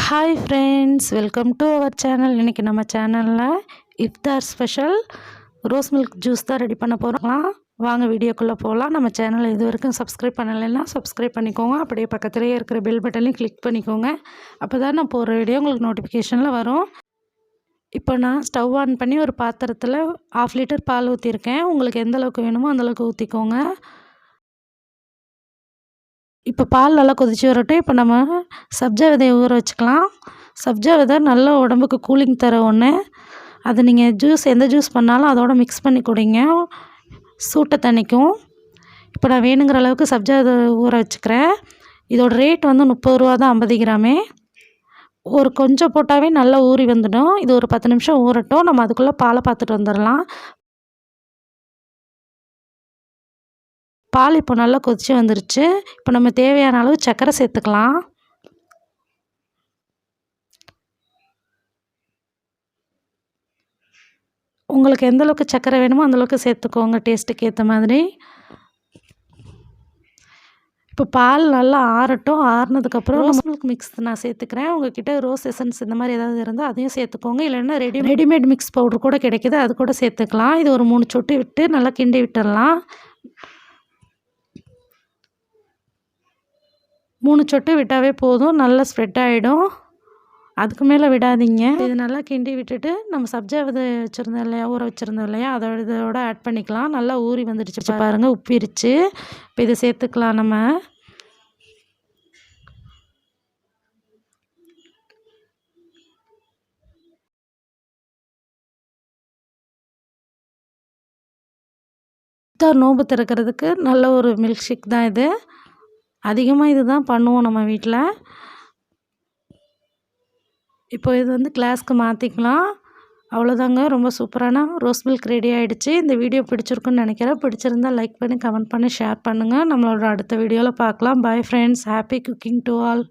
Hi friends, welcome to our channel. இன்றைக்கி நம்ம சேனலில் இஃப்தார் ஸ்பெஷல் ரோஸ் மில்க் ஜூஸ் தான் ரெடி பண்ண போகிறோம். வாங்க வீடியோக்குள்ளே போகலாம். நம்ம சேனலை இது வரைக்கும் சப்ஸ்கிரைப் பண்ணலைன்னா சப்ஸ்கிரைப் பண்ணிக்கோங்க. அப்படியே பக்கத்துலேயே இருக்கிற பெல் பட்டனையும் கிளிக் பண்ணிக்கோங்க. அப்போ தான் நான் போகிற வீடியோ உங்களுக்கு நோட்டிஃபிகேஷனில் வரும். இப்போ நான் ஸ்டவ் ஆன் பண்ணி ஒரு பாத்திரத்தில் 1/2 லிட்டர் பால் ஊற்றிருக்கேன். உங்களுக்கு எந்த அளவுக்கு வேணுமோ அந்தளவுக்கு ஊற்றிக்கோங்க. இப்போ பால் நல்லா கொதிச்சு வரட்டும். இப்போ நம்ம சப்ஜா விதையை ஊற வச்சுக்கலாம். சப்ஜா விதை நல்ல உடம்புக்கு கூலிங் தர ஒன்று. அது நீங்கள் எந்த ஜூஸ் பண்ணாலும் அதோட மிக்ஸ் பண்ணி குடிங்க, சூட்டை தணிக்கும். இப்போ நான் வேணுங்கிற அளவுக்கு சப்ஜா விதை ஊற வச்சுக்கிறேன். இதோட ரேட் வந்து 30 ரூபா தான் 50 கிராமே. ஒரு கொஞ்சம் போட்டாவே நல்லா ஊறி வந்துடும். இது ஒரு 10 நிமிஷம் ஊறட்டும். நம்ம அதுக்குள்ளே பாலை பார்த்துட்டு வந்துடலாம். பால் இப்போ நல்லா கொதிச்சு வந்துருச்சு. இப்போ நம்ம தேவையான அளவு சர்க்கரை சேர்த்துக்கலாம். உங்களுக்கு எந்த அளவுக்கு சர்க்கரை வேணுமோ அந்தளவுக்கு சேர்த்துக்கோங்க, டேஸ்ட்டுக்கு ஏற்ற மாதிரி. இப்போ பால் நல்லா ஆறட்டும். ஆறுனதுக்கப்புறம் ரோஸ் மில்க் மிக்ஸ் நான் சேர்த்துக்கிறேன். உங்கள்கிட்ட ரோஸ் எசன்ஸ் இந்த மாதிரி ஏதாவது இருந்தால் அதையும் சேர்த்துக்கோங்க. இல்லைன்னா ரெடிமேட் மிக்ஸ் பவுடர் கூட கிடைக்கிது, அது கூட சேர்த்துக்கலாம். இது ஒரு 3 சொட்டு விட்டு நல்லா கிண்டி விட்டுடலாம். 3 சொட்டு விட்டாவே போதும், நல்லா ஸ்ப்ரெட் ஆகிடும். அதுக்கு மேலே விடாதீங்க. இது நல்லா கிண்டி விட்டுட்டு நம்ம சப்ஜா விதை வச்சுருந்தோம் இல்லையா, ஊற வச்சுருந்தோம் இல்லையா, இதோட ஆட் பண்ணிக்கலாம். நல்லா ஊறி வந்துடுச்சு பாருங்கள், உப்பிருச்சு. இப்போ இதை சேர்த்துக்கலாம். நம்ம இஃப்தார் நோன்பு திறக்கிறதுக்கு நல்ல ஒரு மில்க் ஷேக் தான் இது. அதிகமாக இது தான் பண்ணுவோம் நம்ம வீட்டில். இப்போ இது வந்து கிளாஸ்க்கு மாற்றிக்கலாம். அவ்வளோதாங்க, ரொம்ப சூப்பரான ரோஸ் மில்க் ரெடி ஆகிடுச்சு. இந்த வீடியோ பிடிச்சிருக்குன்னு நினைக்கிறேன். பிடிச்சிருந்தால் லைக் பண்ணி, கமெண்ட் பண்ணி, ஷேர் பண்ணுங்கள். நம்மளோட அடுத்த வீடியோவில் பார்க்கலாம். Bye friends, happy cooking to all.